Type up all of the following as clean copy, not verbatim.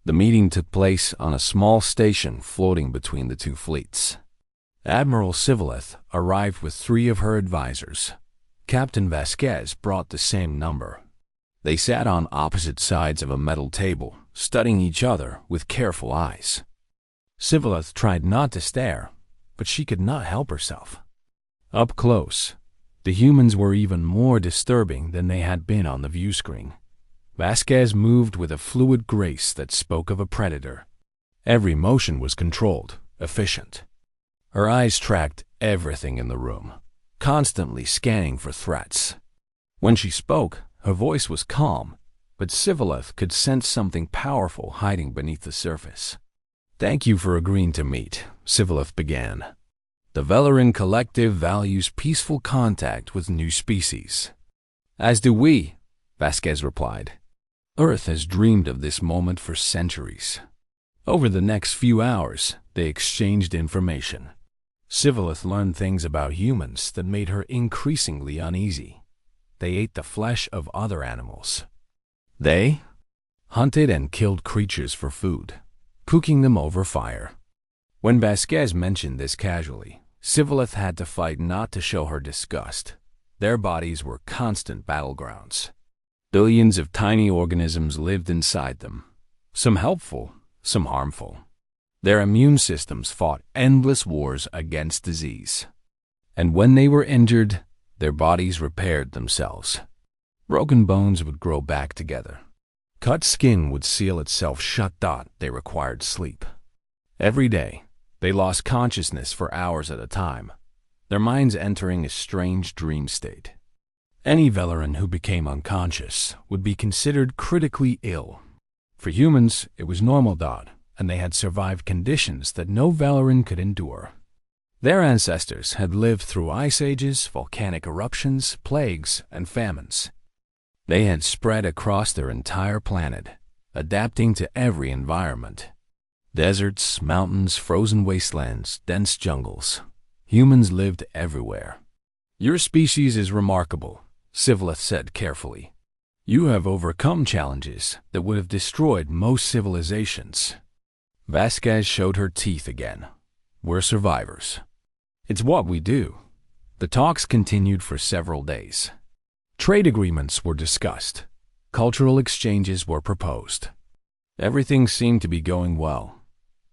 The meeting took place on a small station floating between the two fleets. Admiral Sivaleth arrived with 3 of her advisors. Captain Vasquez brought the same number. They sat on opposite sides of a metal table, studying each other with careful eyes. Sivaleth tried not to stare, but she could not help herself. Up close, the humans were even more disturbing than they had been on the view screen. Vasquez moved with a fluid grace that spoke of a predator. Every motion was controlled, efficient. Her eyes tracked everything in the room, constantly scanning for threats. When she spoke, her voice was calm, but Sivaleth could sense something powerful hiding beneath the surface. "Thank you for agreeing to meet," Sivaleth began. "The Velarin Collective values peaceful contact with new species." "As do we," Vasquez replied. Earth has dreamed of this moment for centuries. Over the next few hours, they exchanged information. Sivaleth learned things about humans that made her increasingly uneasy. They ate the flesh of other animals. They hunted and killed creatures for food, cooking them over fire. When Vasquez mentioned this casually, Sivaleth had to fight not to show her disgust. Their bodies were constant battlegrounds. Billions of tiny organisms lived inside them, some helpful, some harmful. Their immune systems fought endless wars against disease. And when they were injured, their bodies repaired themselves. Broken bones would grow back together. Cut skin would seal itself shut. They required sleep. Every day, they lost consciousness for hours at a time, their minds entering a strange dream state. Any Velarin who became unconscious would be considered critically ill. For humans, it was normal, and they had survived conditions that no Velarin could endure. Their ancestors had lived through ice ages, volcanic eruptions, plagues, and famines. They had spread across their entire planet, adapting to every environment. Deserts, mountains, frozen wastelands, dense jungles. Humans lived everywhere. "Your species is remarkable," Sivaleth said carefully. "You have overcome challenges that would have destroyed most civilizations." Vasquez showed her teeth again. "We're survivors. It's what we do." The talks continued for several days. Trade agreements were discussed. Cultural exchanges were proposed. Everything seemed to be going well.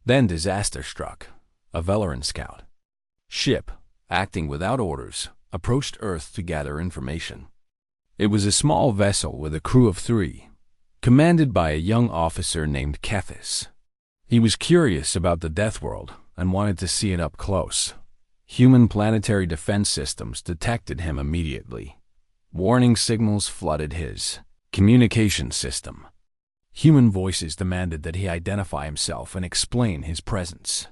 Then disaster struck. A Velarin scout ship, acting without orders, approached Earth to gather information. It was a small vessel with a crew of 3, commanded by a young officer named Kethis. He was curious about the Deathworld and wanted to see it up close. Human planetary defense systems detected him immediately. Warning signals flooded his communication system. Human voices demanded that he identify himself and explain his presence.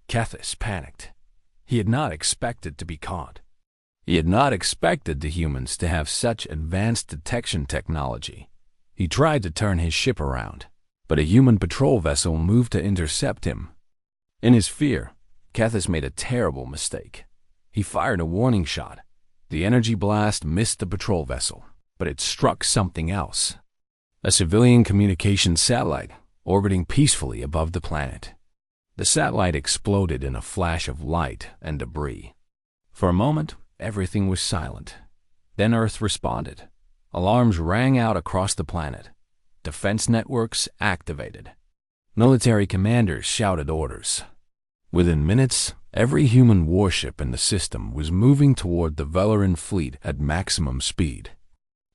Kethis panicked. He had not expected to be caught. He had not expected the humans to have such advanced detection technology. He tried to turn his ship around, but a human patrol vessel moved to intercept him. In his fear, Kethis made a terrible mistake. He fired a warning shot. The energy blast missed the patrol vessel, but it struck something else. A civilian communications satellite orbiting peacefully above the planet. The satellite exploded in a flash of light and debris. For a moment, everything was silent. Then Earth responded. Alarms rang out across the planet. Defense networks activated. Military commanders shouted orders. Within minutes, every human warship in the system was moving toward the Velarin fleet at maximum speed.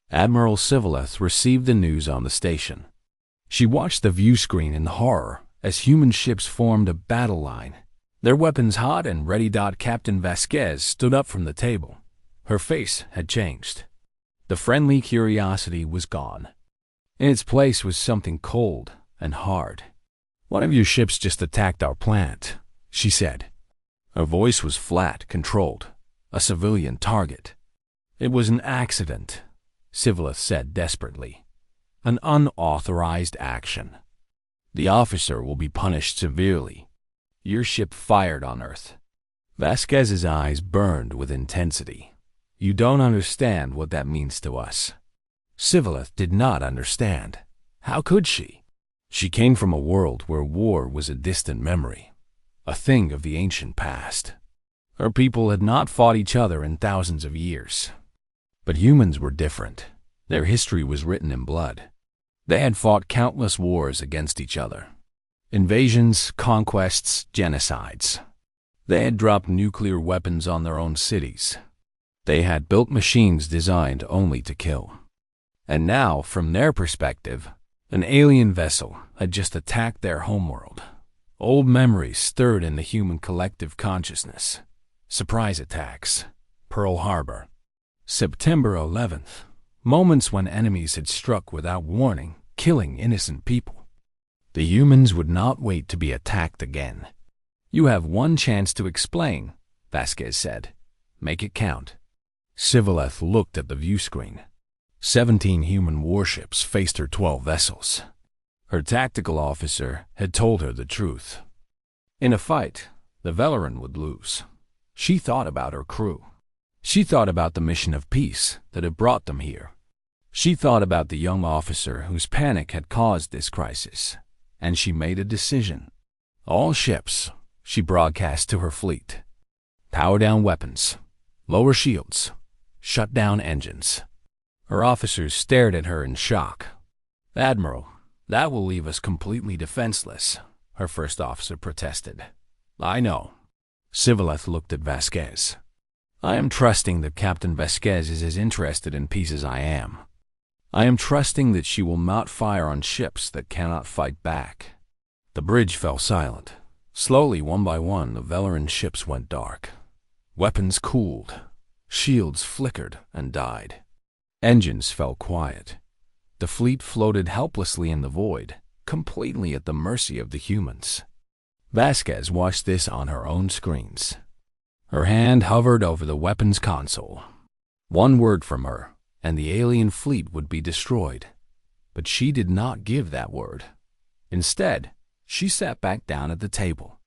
Admiral Sivaleth received the news on the station. She watched the view screen in horror as human ships formed a battle line, their weapons hot and ready. Captain Vasquez stood up from the table. Her face had changed. The friendly curiosity was gone. In its place was something cold and hard. "One of your ships just attacked our planet," she said. Her voice was flat, controlled. A civilian target. "It was an accident," Sivaleth said desperately. "An unauthorized action. The officer will be punished severely. Your ship fired on Earth." Vasquez's eyes burned with intensity. "You don't understand what that means to us." Sivaleth did not understand. How could she? She came from a world where war was a distant memory, a thing of the ancient past. Her people had not fought each other in thousands of years. But humans were different. Their history was written in blood. They had fought countless wars against each other. Invasions, conquests, genocides. They had dropped nuclear weapons on their own cities. They had built machines designed only to kill. And now, from their perspective, an alien vessel had just attacked their homeworld. Old memories stirred in the human collective consciousness. Surprise attacks. Pearl Harbor. September 11th. Moments when enemies had struck without warning, killing innocent people. The humans would not wait to be attacked again. "You have one chance to explain," Vasquez said. "Make it count." Sivaleth looked at the view screen. 17 human warships faced her 12 vessels. Her tactical officer had told her the truth. In a fight, the Velaran would lose. She thought about her crew. She thought about the mission of peace that had brought them here. She thought about the young officer whose panic had caused this crisis, and she made a decision. All ships, she broadcast to her fleet. Power down weapons, lower shields, shut down engines. Her officers stared at her in shock. "Admiral, that will leave us completely defenseless," her first officer protested. "I know." Sivaleth looked at Vasquez. "I am trusting that Captain Vasquez is as interested in peace as I am. I am trusting that she will not fire on ships that cannot fight back." The bridge fell silent. Slowly, one by one, the Velaran ships went dark. Weapons cooled. Shields flickered and died. Engines fell quiet. The fleet floated helplessly in the void, completely at the mercy of the humans. Vasquez watched this on her own screens. Her hand hovered over the weapons console. One word from her, and the alien fleet would be destroyed. But she did not give that word. Instead, she sat back down at the table.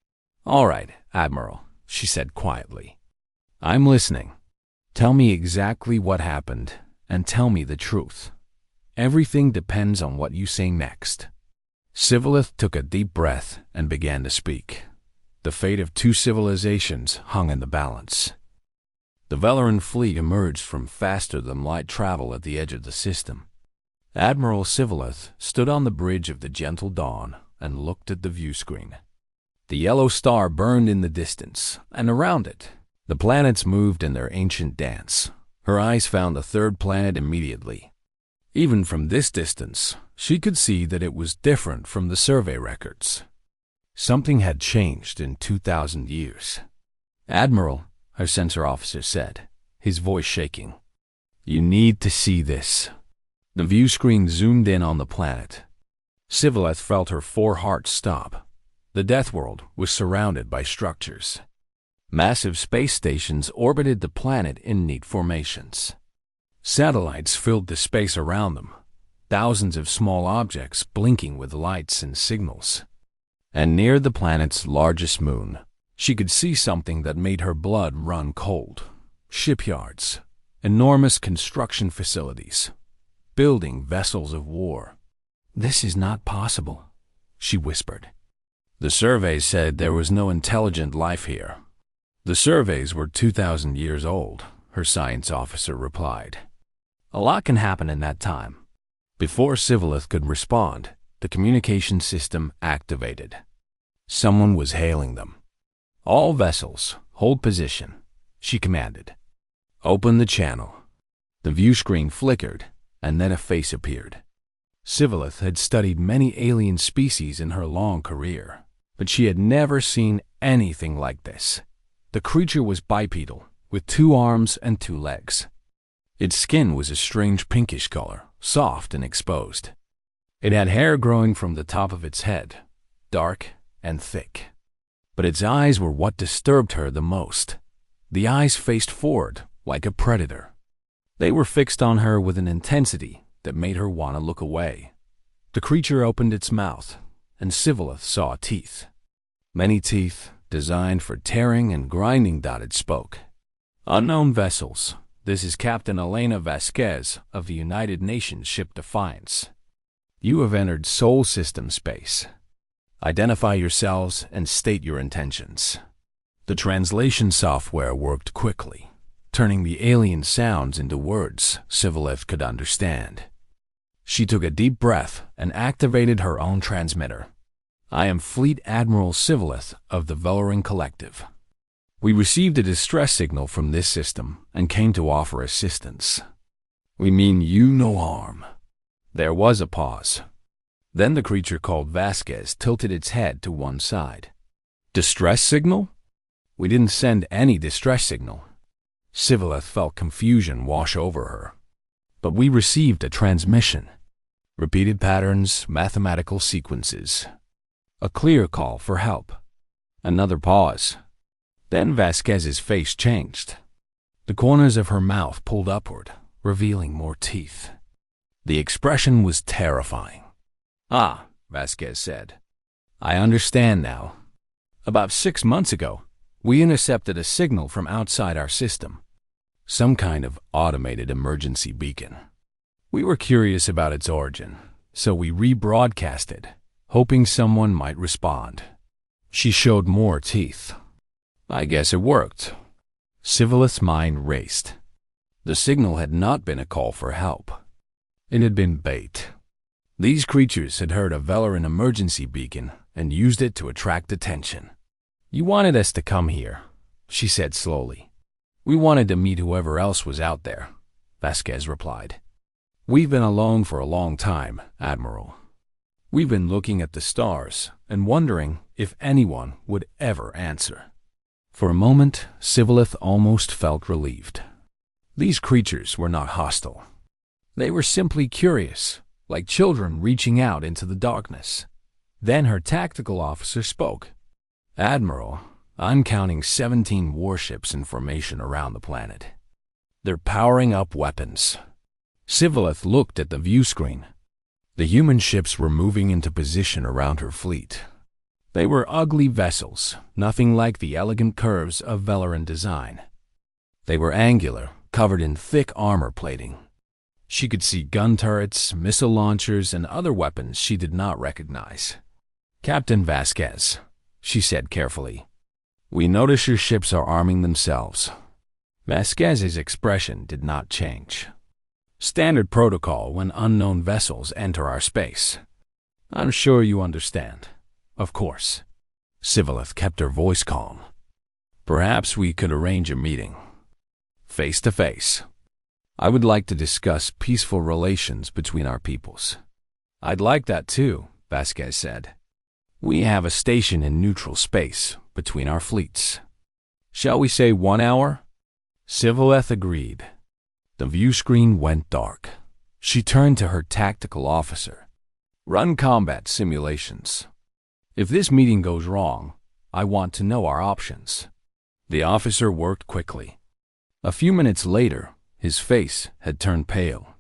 "All right, Admiral," she said quietly. "I'm listening. Tell me exactly what happened, and tell me the truth. Everything depends on what you say next." Sivaleth took a deep breath and began to speak. The fate of 2 civilizations hung in the balance. The Velaran fleet emerged from faster-than-light travel at the edge of the system. Admiral Sivaleth stood on the bridge of the Gentle Dawn and looked at the view screen. The yellow star burned in the distance, and around it, the planets moved in their ancient dance. Her eyes found the third planet immediately. Even from this distance, she could see that it was different from the survey records. Something had changed in 2,000 years. "Admiral," her sensor officer said, his voice shaking. "You need to see this." The view screen zoomed in on the planet. Sivaleth felt her 4 hearts stop. The Deathworld was surrounded by structures. Massive space stations orbited the planet in neat formations. Satellites filled the space around them, thousands of small objects blinking with lights and signals. And near the planet's largest moon, she could see something that made her blood run cold. Shipyards, enormous construction facilities, building vessels of war. "This is not possible," she whispered. "The surveys said there was no intelligent life here." "The surveys were 2,000 years old," her science officer replied. "A lot can happen in that time." Before Sivaleth could respond, the communication system activated. Someone was hailing them. "All vessels, hold position," she commanded. "Open the channel." The view screen flickered, and then a face appeared. Sivaleth had studied many alien species in her long career, but she had never seen anything like this. The creature was bipedal, with 2 arms and 2 legs. Its skin was a strange pinkish color, soft and exposed. It had hair growing from the top of its head, dark and thick. But its eyes were what disturbed her the most. The eyes faced forward, like a predator. They were fixed on her with an intensity that made her want to look away. The creature opened its mouth, and Sivaleth saw teeth. Many teeth, designed for tearing and grinding. It spoke. "Unknown vessels. This is Captain Elena Vasquez of the United Nations ship Defiance. You have entered Sol System space. Identify yourselves and state your intentions. The translation software worked quickly, turning the alien sounds into words Sivillith could understand. She took a deep breath and activated her own transmitter. I am Fleet Admiral Sivillith of the Velarin Collective. We received a distress signal from this system and came to offer assistance. We mean you no harm. There was a pause. Then the creature called Vasquez tilted its head to one side. Distress signal? We didn't send any distress signal. Sivillith felt confusion wash over her. But we received a transmission. Repeated patterns, mathematical sequences. A clear call for help. Another pause. Then Vasquez's face changed. The corners of her mouth pulled upward, revealing more teeth. The expression was terrifying. Ah, Vasquez said. I understand now. About 6 months ago, we intercepted a signal from outside our system. Some kind of automated emergency beacon. We were curious about its origin, so we rebroadcasted, hoping someone might respond. She showed more teeth. I guess it worked. Sivillith's mind raced. The signal had not been a call for help. It had been bait. These creatures had heard a Velarin emergency beacon and used it to attract attention. You wanted us to come here, she said slowly. We wanted to meet whoever else was out there, Vasquez replied. We've been alone for a long time, Admiral. We've been looking at the stars and wondering if anyone would ever answer. For a moment, Sivillith almost felt relieved. These creatures were not hostile. They were simply curious, like children reaching out into the darkness. Then her tactical officer spoke. Admiral, I'm counting 17 warships in formation around the planet. They're powering up weapons. Sivillith looked at the view screen. The human ships were moving into position around her fleet. They were ugly vessels, nothing like the elegant curves of Velarin design. They were angular, covered in thick armor plating. She could see gun turrets, missile launchers, and other weapons she did not recognize. Captain Vasquez, she said carefully, we notice your ships are arming themselves. Vasquez's expression did not change. Standard protocol when unknown vessels enter our space. I'm sure you understand. Of course. Sivillith kept her voice calm. Perhaps we could arrange a meeting. Face to face. I would like to discuss peaceful relations between our peoples. I'd like that too, Vasquez said. We have a station in neutral space between our fleets. Shall we say 1 hour? Sivillith agreed. The view screen went dark. She turned to her tactical officer. Run combat simulations. If this meeting goes wrong, I want to know our options. The officer worked quickly. A few minutes later, his face had turned pale.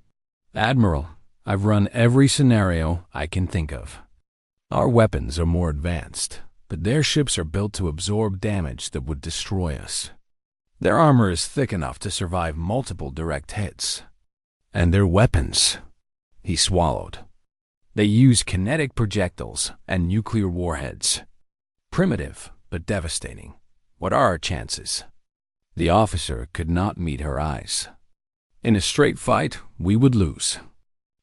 Admiral, I've run every scenario I can think of. Our weapons are more advanced, but their ships are built to absorb damage that would destroy us. Their armor is thick enough to survive multiple direct hits. And their weapons, he swallowed. They use kinetic projectiles and nuclear warheads. Primitive, but devastating. What are our chances? The officer could not meet her eyes. In a straight fight, we would lose.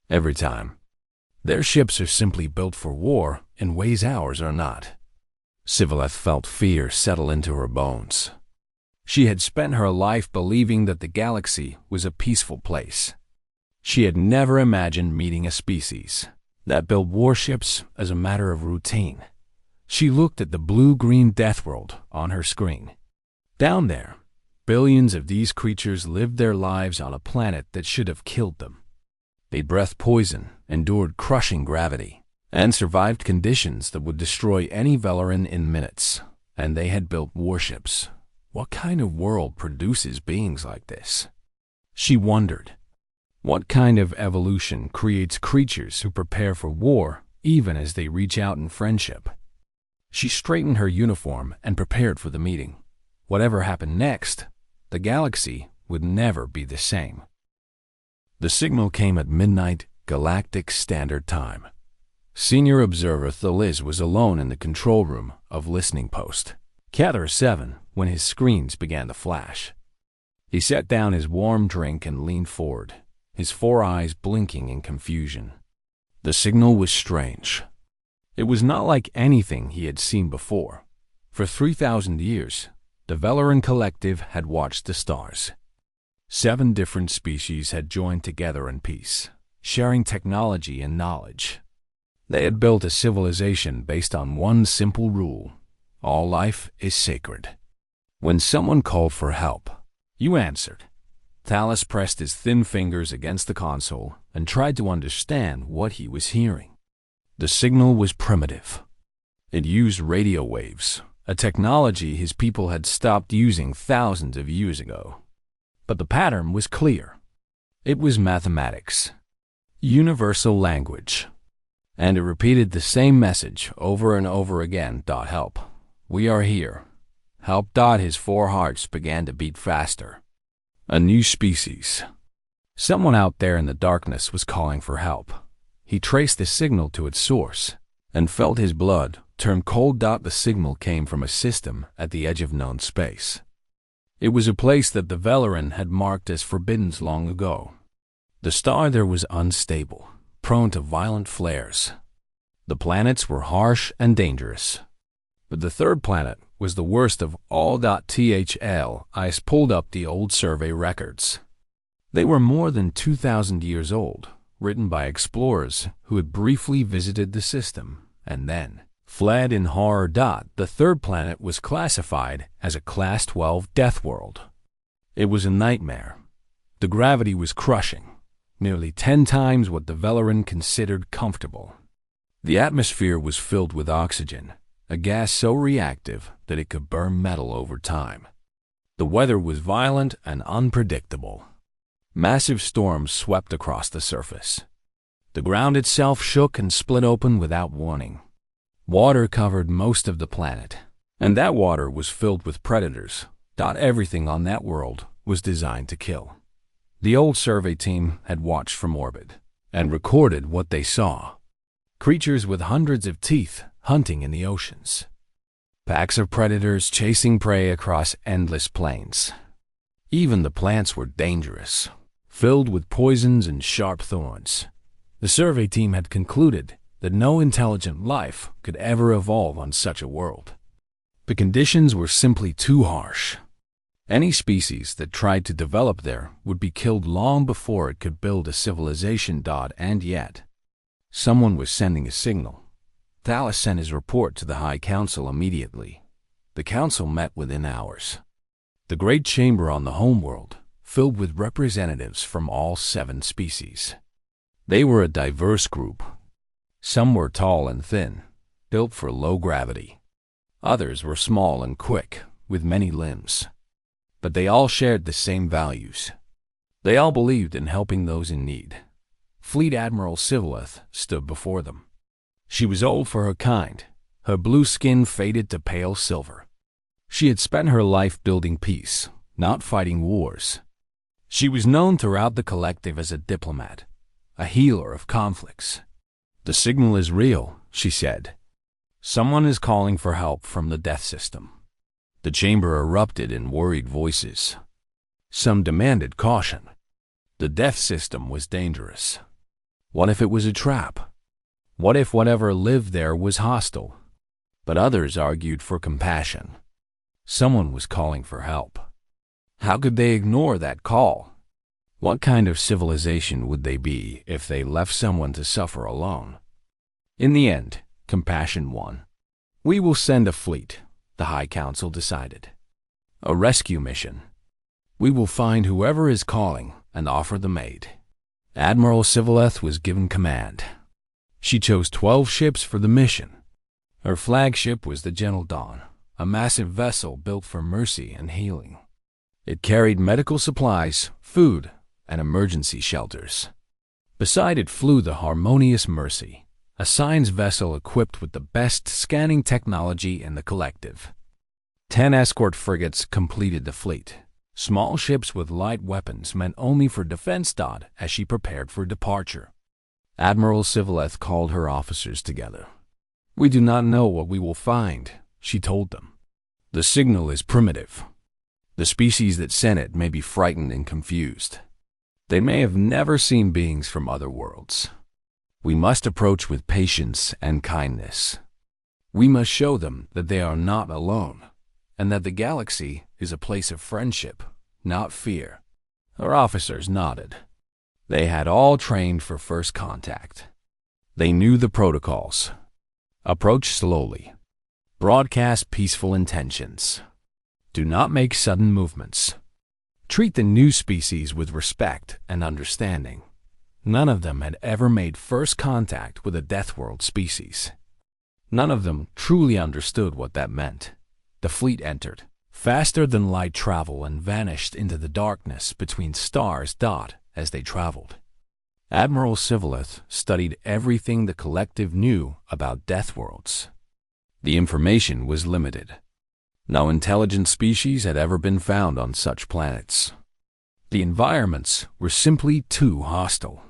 Every time. Their ships are simply built for war in ways ours are not. Sivillith felt fear settle into her bones. She had spent her life believing that the galaxy was a peaceful place. She had never imagined meeting a species that built warships as a matter of routine. She looked at the blue-green Deathworld on her screen. Down there, billions of these creatures lived their lives on a planet that should have killed them. They breathed poison, endured crushing gravity, and survived conditions that would destroy any Velarin in minutes. And they had built warships. What kind of world produces beings like this? She wondered. What kind of evolution creates creatures who prepare for war even as they reach out in friendship? She straightened her uniform and prepared for the meeting. Whatever happened next, the galaxy would never be the same. The signal came at midnight Galactic Standard Time. Senior observer Thaliz was alone in the control room of listening post. Cather 7 when his screens began to flash. He set down his warm drink and leaned forward, his 4 eyes blinking in confusion. The signal was strange. It was not like anything he had seen before. For 3,000 years, the Velaran Collective had watched the stars. 7 different species had joined together in peace, sharing technology and knowledge. They had built a civilization based on one simple rule: all life is sacred. When someone called for help, you answered. Thales pressed his thin fingers against the console and tried to understand what he was hearing. The signal was primitive. It used radio waves, a technology his people had stopped using thousands of years ago. But the pattern was clear. It was mathematics, universal language. And it repeated the same message over and over again. Help. We are here. Help. His 4 hearts began to beat faster. A new species. Someone out there in the darkness was calling for help. He traced the signal to its source and felt his blood turn cold. The signal came from a system at the edge of known space. It was a place that the Velaran had marked as forbidden long ago. The star there was unstable, prone to violent flares. The planets were harsh and dangerous. But the 3rd planet was the worst of all. Ice pulled up the old survey records. They were more than 2,000 years old, written by explorers who had briefly visited the system and then fled in horror. The 3rd planet was classified as a Class 12 death world. It was a nightmare. The gravity was crushing, nearly 10 times what the Velaran considered comfortable. The atmosphere was filled with oxygen, a gas so reactive that it could burn metal over time. The weather was violent and unpredictable. Massive storms swept across the surface. The ground itself shook and split open without warning. Water covered most of the planet, and that water was filled with predators. Everything on that world was designed to kill. The old survey team had watched from orbit and recorded what they saw. Creatures with hundreds of teeth hunting in the oceans. Packs of predators chasing prey across endless plains. Even the plants were dangerous, filled with poisons and sharp thorns. The survey team had concluded that no intelligent life could ever evolve on such a world. The conditions were simply too harsh. Any species that tried to develop there would be killed long before it could build a civilization. And yet, someone was sending a signal. Thales sent his report to the High Council immediately. The council met within hours. The great chamber on the homeworld, filled with representatives from all 7 species. They were a diverse group. Some were tall and thin, built for low gravity. Others were small and quick, with many limbs. But they all shared the same values. They all believed in helping those in need. Fleet Admiral Sivaleth stood before them. She was old for her kind. Her blue skin faded to pale silver. She had spent her life building peace, not fighting wars. She was known throughout the collective as a diplomat, a healer of conflicts. The signal is real, she said. Someone is calling for help from the death system. The chamber erupted in worried voices. Some demanded caution. The death system was dangerous. What if it was a trap? What if whatever lived there was hostile? But others argued for compassion. Someone was calling for help. How could they ignore that call? What kind of civilization would they be if they left someone to suffer alone? In the end, compassion won. We will send a fleet, the High Council decided. A rescue mission. We will find whoever is calling and offer them aid. Admiral Sivaleth was given command. She chose 12 ships for the mission. Her flagship was the Gentle Dawn, a massive vessel built for mercy and healing. It carried medical supplies, food, and emergency shelters. Beside it flew the Harmonious Mercy, a science vessel equipped with the best scanning technology in the collective. 10 escort frigates completed the fleet. Small ships with light weapons meant only for defense. As she prepared for departure, Admiral Sivaleth called her officers together. "We do not know what we will find," she told them. "The signal is primitive. The species that sent it may be frightened and confused. They may have never seen beings from other worlds. We must approach with patience and kindness. We must show them that they are not alone, and that the galaxy is a place of friendship, not fear." Her officers nodded. They had all trained for first contact. They knew the protocols. Approach slowly. Broadcast peaceful intentions. Do not make sudden movements. Treat the new species with respect and understanding. None of them had ever made first contact with a Deathworld species. None of them truly understood what that meant. The fleet entered, faster than light travel, and vanished into the darkness between stars as they traveled. Admiral Sivaleth studied everything the collective knew about Deathworlds. The information was limited. No intelligent species had ever been found on such planets. The environments were simply too hostile.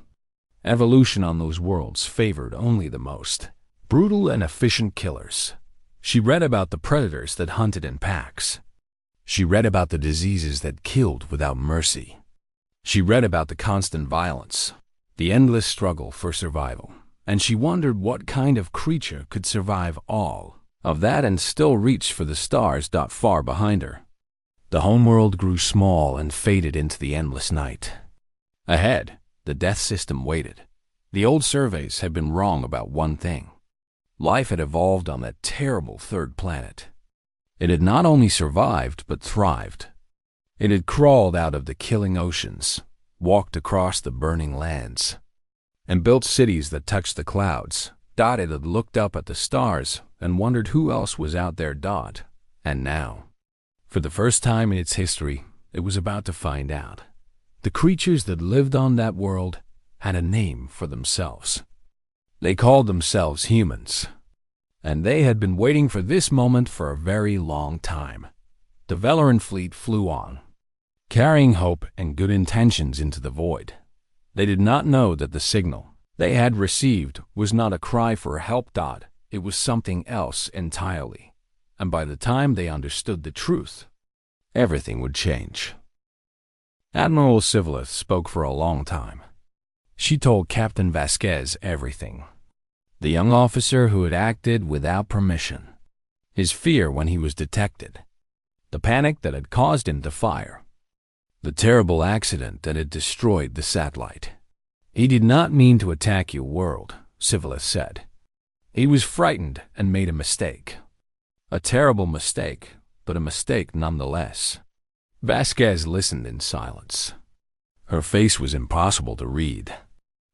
Evolution on those worlds favored only the most brutal and efficient killers. She read about the predators that hunted in packs. She read about the diseases that killed without mercy. She read about the constant violence, the endless struggle for survival, and she wondered what kind of creature could survive all of that and still reach for the stars far behind her. The homeworld grew small and faded into the endless night. Ahead, the death system waited. The old surveys had been wrong about one thing. Life had evolved on that terrible third planet. It had not only survived, but thrived. It had crawled out of the killing oceans, walked across the burning lands, and built cities that touched the clouds. It had looked up at the stars and wondered who else was out there. And now, for the first time in its history, it was about to find out. The creatures that lived on that world had a name for themselves. They called themselves humans, and they had been waiting for this moment for a very long time. The Velaran fleet flew on, carrying hope and good intentions into the void. They did not know that the signal they had received was not a cry for help. It was something else entirely. And by the time they understood the truth, everything would change. Admiral Sivaleth spoke for a long time. She told Captain Vasquez everything. The young officer who had acted without permission. His fear when he was detected. The panic that had caused him to fire. The terrible accident that had destroyed the satellite. "He did not mean to attack your world," Sivaleth said. "He was frightened and made a mistake. A terrible mistake, but a mistake nonetheless." Vasquez listened in silence. Her face was impossible to read.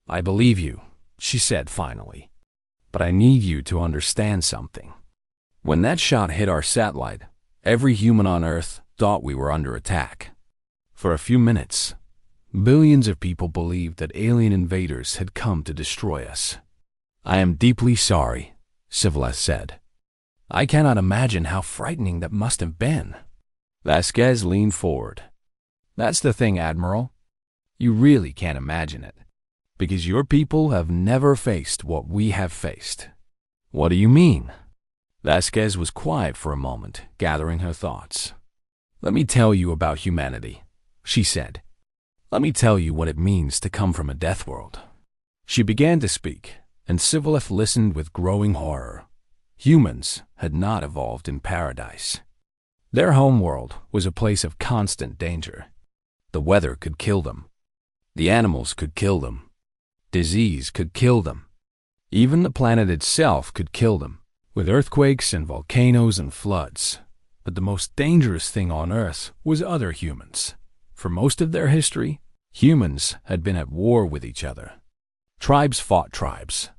"I believe you," she said finally. "But I need you to understand something. When that shot hit our satellite, every human on Earth thought we were under attack. For a few minutes, billions of people believed that alien invaders had come to destroy us." "I am deeply sorry," Sivaleth said. "I cannot imagine how frightening that must have been." Vasquez leaned forward. "That's the thing, Admiral. You really can't imagine it, because your people have never faced what we have faced." "What do you mean?" Vasquez was quiet for a moment, gathering her thoughts. "Let me tell you about humanity," she said. "Let me tell you what it means to come from a death world." She began to speak, and Sivaleth listened with growing horror. Humans had not evolved in paradise. Their homeworld was a place of constant danger. The weather could kill them. The animals could kill them. Disease could kill them. Even the planet itself could kill them, with earthquakes and volcanoes and floods. But the most dangerous thing on Earth was other humans. For most of their history, humans had been at war with each other. Tribes fought tribes.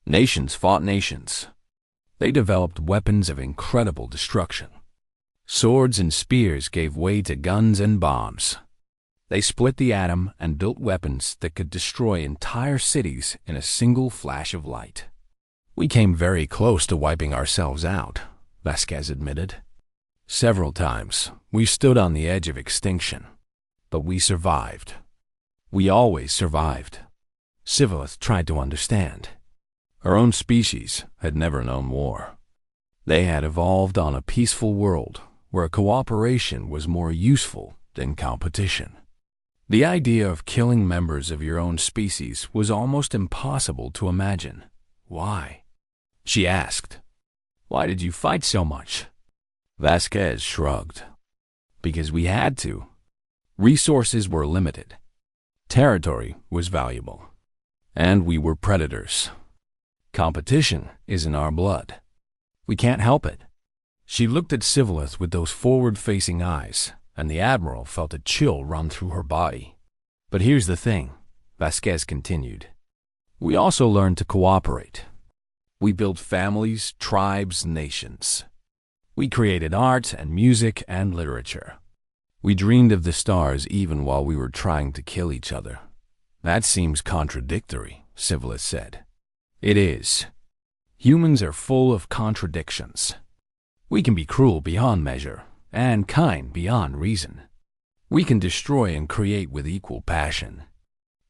Nations fought nations. They developed weapons of incredible destruction. Swords and spears gave way to guns and bombs. They split the atom and built weapons that could destroy entire cities in a single flash of light. "We came very close to wiping ourselves out," Vasquez admitted. "Several times, we stood on the edge of extinction. But we survived. We always survived. Sivillith tried to understand. Her own species had never known war. They had evolved on a peaceful world where cooperation was more useful than competition. The idea of killing members of your own species was almost impossible to imagine. Why? She asked. Why did you fight so much? Vasquez shrugged. Because we had to. Resources were limited. Territory was valuable. And we were predators. Competition is in our blood. We can't help it. She looked at Sivillith with those forward-facing eyes, and the Admiral felt a chill run through her body. But here's the thing, Vasquez continued. We also learned to cooperate. We built families, tribes, nations. We created art and music and literature. We dreamed of the stars even while we were trying to kill each other. That seems contradictory, Sivillith said. It is. Humans are full of contradictions. We can be cruel beyond measure and kind beyond reason. We can destroy and create with equal passion.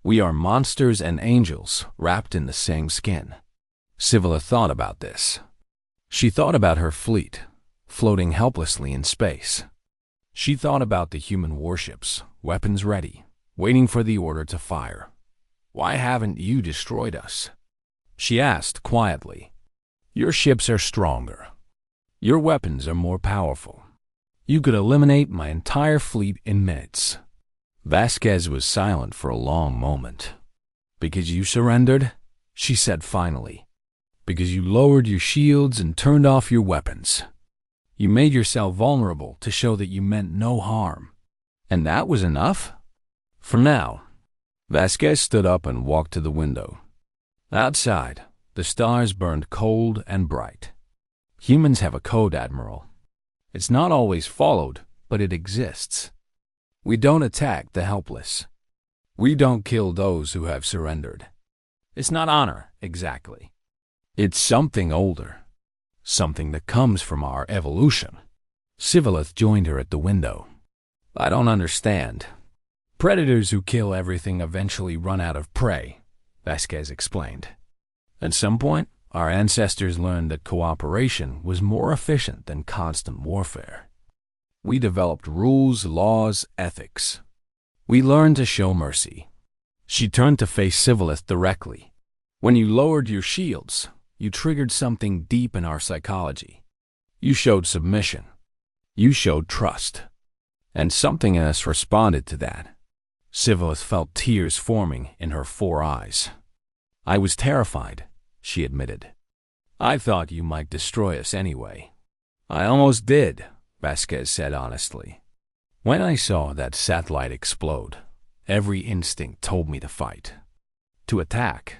We are monsters and angels wrapped in the same skin. Sivillith thought about this. She thought about her fleet, floating helplessly in space. She thought about the human warships, weapons ready, waiting for the order to fire. Why haven't you destroyed us? She asked quietly. Your ships are stronger. Your weapons are more powerful. You could eliminate my entire fleet in minutes. Vasquez was silent for a long moment. Because you surrendered? She said finally. Because you lowered your shields and turned off your weapons. You made yourself vulnerable to show that you meant no harm. And that was enough? For now. Vasquez stood up and walked to the window. Outside, the stars burned cold and bright. Humans have a code, Admiral. It's not always followed, but it exists. We don't attack the helpless. We don't kill those who have surrendered. It's not honor, exactly. It's something older. Something that comes from our evolution. Sivillith joined her at the window. I don't understand. Predators who kill everything eventually run out of prey, Vasquez explained. At some point, our ancestors learned that cooperation was more efficient than constant warfare. We developed rules, laws, ethics. We learned to show mercy. She turned to face Sivillith directly. When you lowered your shields, you triggered something deep in our psychology. You showed submission. You showed trust. And something in us responded to that. Sivillith felt tears forming in her 4 eyes. I was terrified, she admitted. I thought you might destroy us anyway. I almost did, Vasquez said honestly. When I saw that satellite explode, every instinct told me to fight. To attack.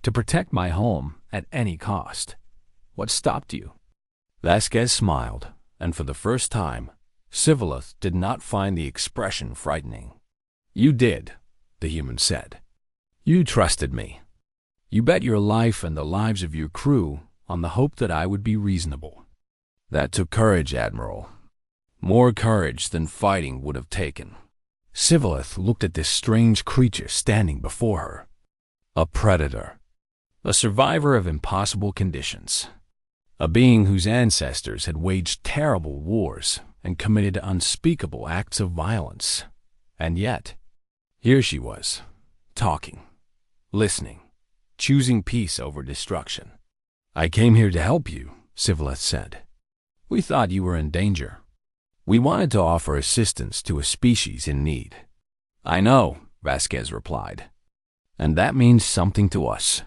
To protect my home at any cost. What stopped you? Vasquez smiled, and for the first time, Sivillith did not find the expression frightening. You did, the human said. You trusted me. You bet your life and the lives of your crew on the hope that I would be reasonable. That took courage, Admiral. More courage than fighting would have taken. Sivillith looked at this strange creature standing before her. A predator. A survivor of impossible conditions. A being whose ancestors had waged terrible wars and committed unspeakable acts of violence. And yet, here she was, talking, listening, choosing peace over destruction. I came here to help you, Sivillith said. We thought you were in danger. We wanted to offer assistance to a species in need. I know, Vasquez replied. And that means something to us.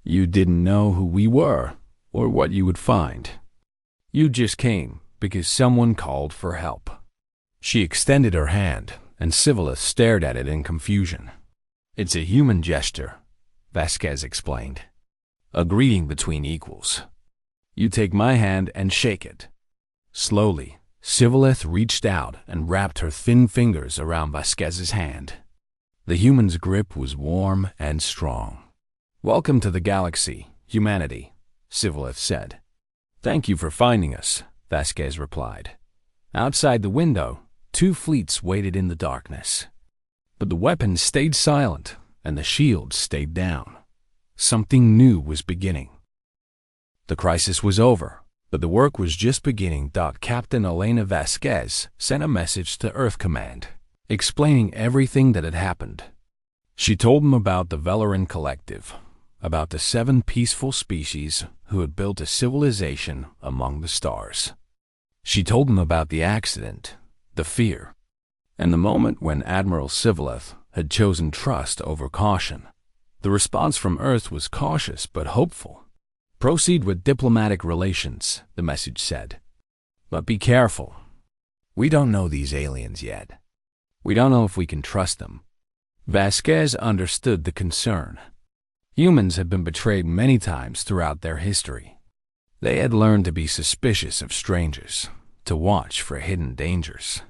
You didn't know who we were or what you would find. You just came because someone called for help. She extended her hand, and Sivillith stared at it in confusion. It's a human gesture, Vasquez explained. A greeting between equals. You take my hand and shake it. Slowly, Sivillith reached out and wrapped her thin fingers around Vasquez's hand. The human's grip was warm and strong. Welcome to the galaxy, humanity, Sivillith said. Thank you for finding us, Vasquez replied. Outside the window, 2 fleets waited in the darkness. But the weapons stayed silent, and the shields stayed down. Something new was beginning. The crisis was over, but the work was just beginning. Captain Elena Vasquez sent a message to Earth Command, explaining everything that had happened. She told them about the Velarin Collective, about the 7 peaceful species who had built a civilization among the stars. She told them about the accident, the fear, and the moment when Admiral Sivaleth had chosen trust over caution. The response from Earth was cautious but hopeful. "Proceed with diplomatic relations," the message said. "But be careful. We don't know these aliens yet. We don't know if we can trust them." Vasquez understood the concern. Humans had been betrayed many times throughout their history. They had learned to be suspicious of strangers, to watch for hidden dangers.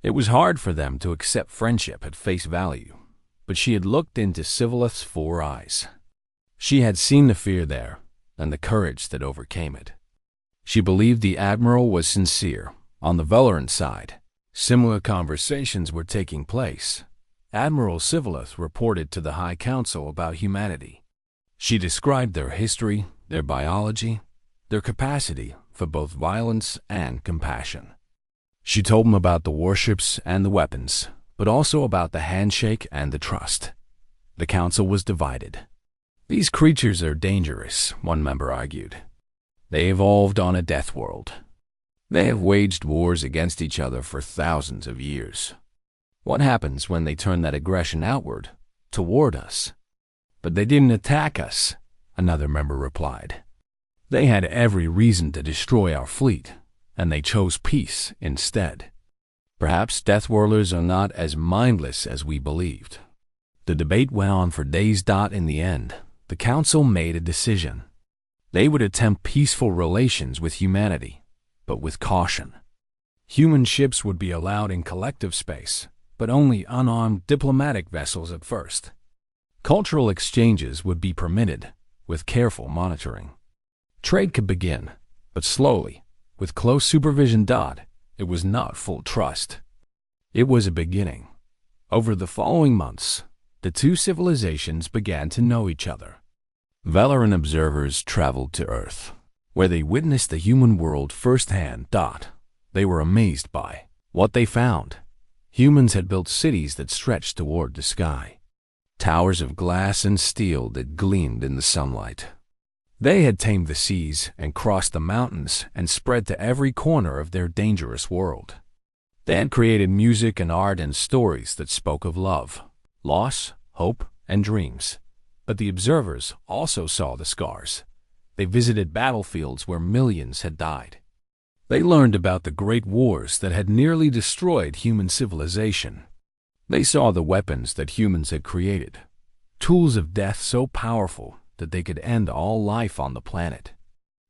It was hard for them to accept friendship at face value, but she had looked into Sivaleth's 4 eyes. She had seen the fear there and the courage that overcame it. She believed the Admiral was sincere. On the Velarin side, similar conversations were taking place. Admiral Sivaleth reported to the High Council about humanity. She described their history, their biology, their capacity for both violence and compassion. She told them about the warships and the weapons, but also about the handshake and the trust. The council was divided. "These creatures are dangerous," one member argued. "They evolved on a death world. They have waged wars against each other for thousands of years. What happens when they turn that aggression outward, toward us?" "But they didn't attack us," another member replied. "They had every reason to destroy our fleet, and they chose peace instead. Perhaps Deathworlders are not as mindless as we believed." The debate went on for days. In the end, the council made a decision. They would attempt peaceful relations with humanity, but with caution. Human ships would be allowed in collective space, but only unarmed diplomatic vessels at first. Cultural exchanges would be permitted, with careful monitoring. Trade could begin, but slowly, with close supervision. It was not full trust. It was a beginning. Over the following months, the 2 civilizations began to know each other. Velarin observers traveled to Earth, where they witnessed the human world firsthand. They were amazed by what they found. Humans had built cities that stretched toward the sky, towers of glass and steel that gleamed in the sunlight. They had tamed the seas and crossed the mountains and spread to every corner of their dangerous world. They had created music and art and stories that spoke of love, loss, hope, and dreams. But the observers also saw the scars. They visited battlefields where millions had died. They learned about the great wars that had nearly destroyed human civilization. They saw the weapons that humans had created, tools of death so powerful that they could end all life on the planet.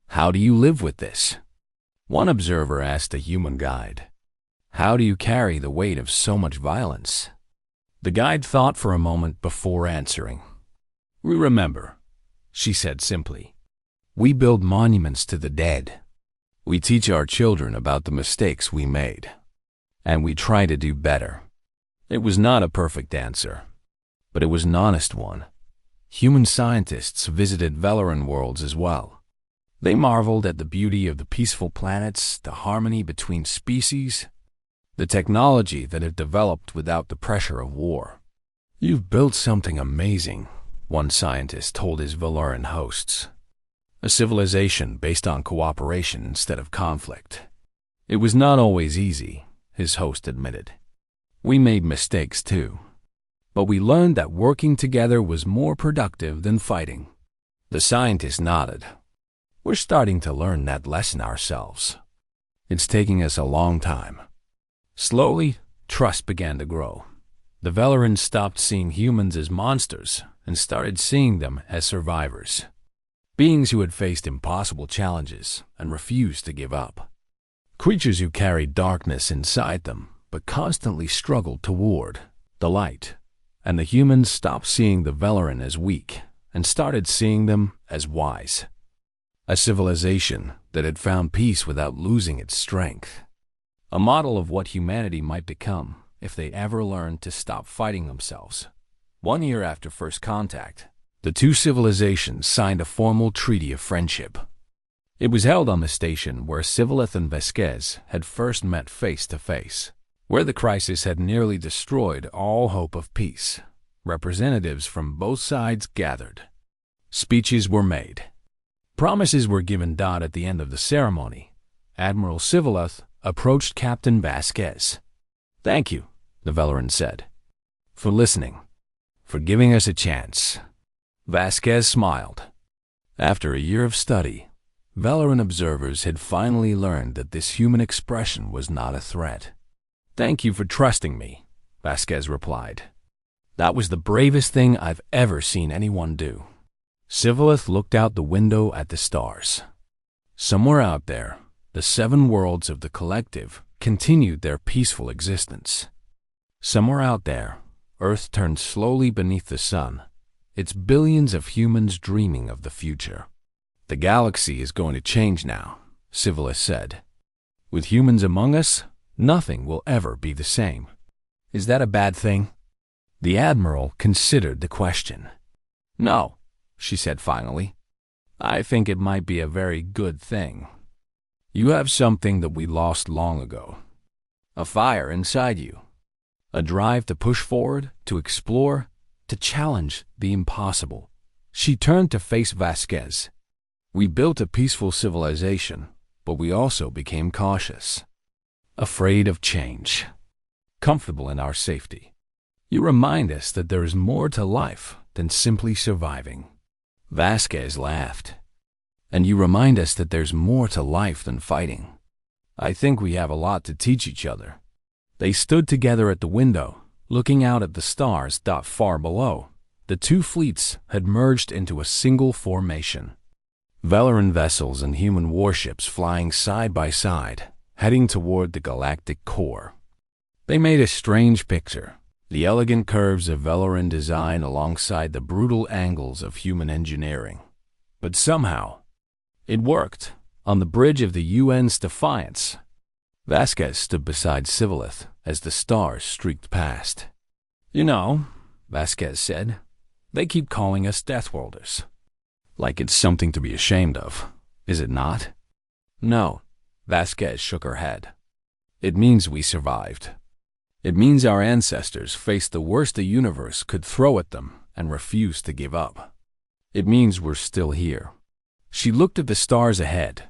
"How do you live with this?" one observer asked a human guide. "How do you carry the weight of so much violence?" The guide thought for a moment before answering. "We remember," she said simply. "We build monuments to the dead. We teach our children about the mistakes we made, and we try to do better." It was not a perfect answer, but it was an honest one. Human scientists visited Velarin worlds as well. They marveled at the beauty of the peaceful planets, the harmony between species, the technology that had developed without the pressure of war. "You've built something amazing," one scientist told his Velarin hosts. "A civilization based on cooperation instead of conflict." "It was not always easy," his host admitted. "We made mistakes too. But we learned that working together was more productive than fighting." The scientist nodded. "We're starting to learn that lesson ourselves. It's taking us a long time." Slowly, trust began to grow. The Velarins stopped seeing humans as monsters and started seeing them as survivors. Beings who had faced impossible challenges and refused to give up. Creatures who carried darkness inside them but constantly struggled toward the light. And the humans stopped seeing the Velarin as weak and started seeing them as wise. A civilization that had found peace without losing its strength. A model of what humanity might become if they ever learned to stop fighting themselves 1 year after first contact, the two civilizations signed a formal treaty of friendship. It was held on the station where Civilith and Vasquez had first met face to face, where the crisis had nearly destroyed all hope of peace. Representatives from both sides gathered. Speeches were made. Promises were given. At the end of the ceremony, Admiral Civilith approached Captain Vasquez. "Thank you," the Valoran said, "for listening, for giving us a chance." Vasquez smiled. After a year of study, Valoran observers had finally learned that this human expression was not a threat. "Thank you for trusting me," Vasquez replied. "That was the bravest thing I've ever seen anyone do." Civilith looked out the window at the stars. Somewhere out there, the 7 worlds of the collective continued their peaceful existence. Somewhere out there, Earth turned slowly beneath the sun, its billions of humans dreaming of the future. "The galaxy is going to change now," Civilith said. "With humans among us, nothing will ever be the same. Is that a bad thing?" The Admiral considered the question. "No," she said finally. "I think it might be a very good thing. You have something that we lost long ago. A fire inside you. A drive to push forward, to explore, to challenge the impossible." She turned to face Vasquez. "We built a peaceful civilization, but we also became cautious. Afraid of change. Comfortable in our safety. You remind us that there is more to life than simply surviving." Vasquez laughed. "And you remind us that there's more to life than fighting. I think we have a lot to teach each other." They stood together at the window, looking out at the stars. Far below, the two fleets had merged into a single formation. Valoran vessels and human warships flying side by side, heading toward the galactic core. They made a strange picture, the elegant curves of Valoran design alongside the brutal angles of human engineering. But somehow, it worked. On the bridge of the UN's Defiance, Vasquez stood beside Civilith as the stars streaked past. "You know," Vasquez said, "they keep calling us Deathworlders. Like it's something to be ashamed of, is it not?" "No," Vasquez shook her head. "It means we survived. It means our ancestors faced the worst the universe could throw at them and refused to give up. It means we're still here." She looked at the stars ahead,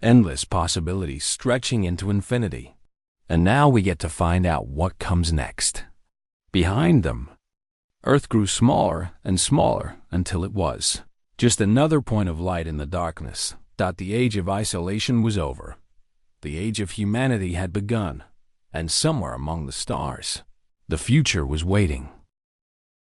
endless possibilities stretching into infinity. And now we get to find out what comes next. Behind them, Earth grew smaller and smaller until it was just another point of light in the darkness. The age of isolation was over. The age of humanity had begun, and somewhere among the stars, the future was waiting.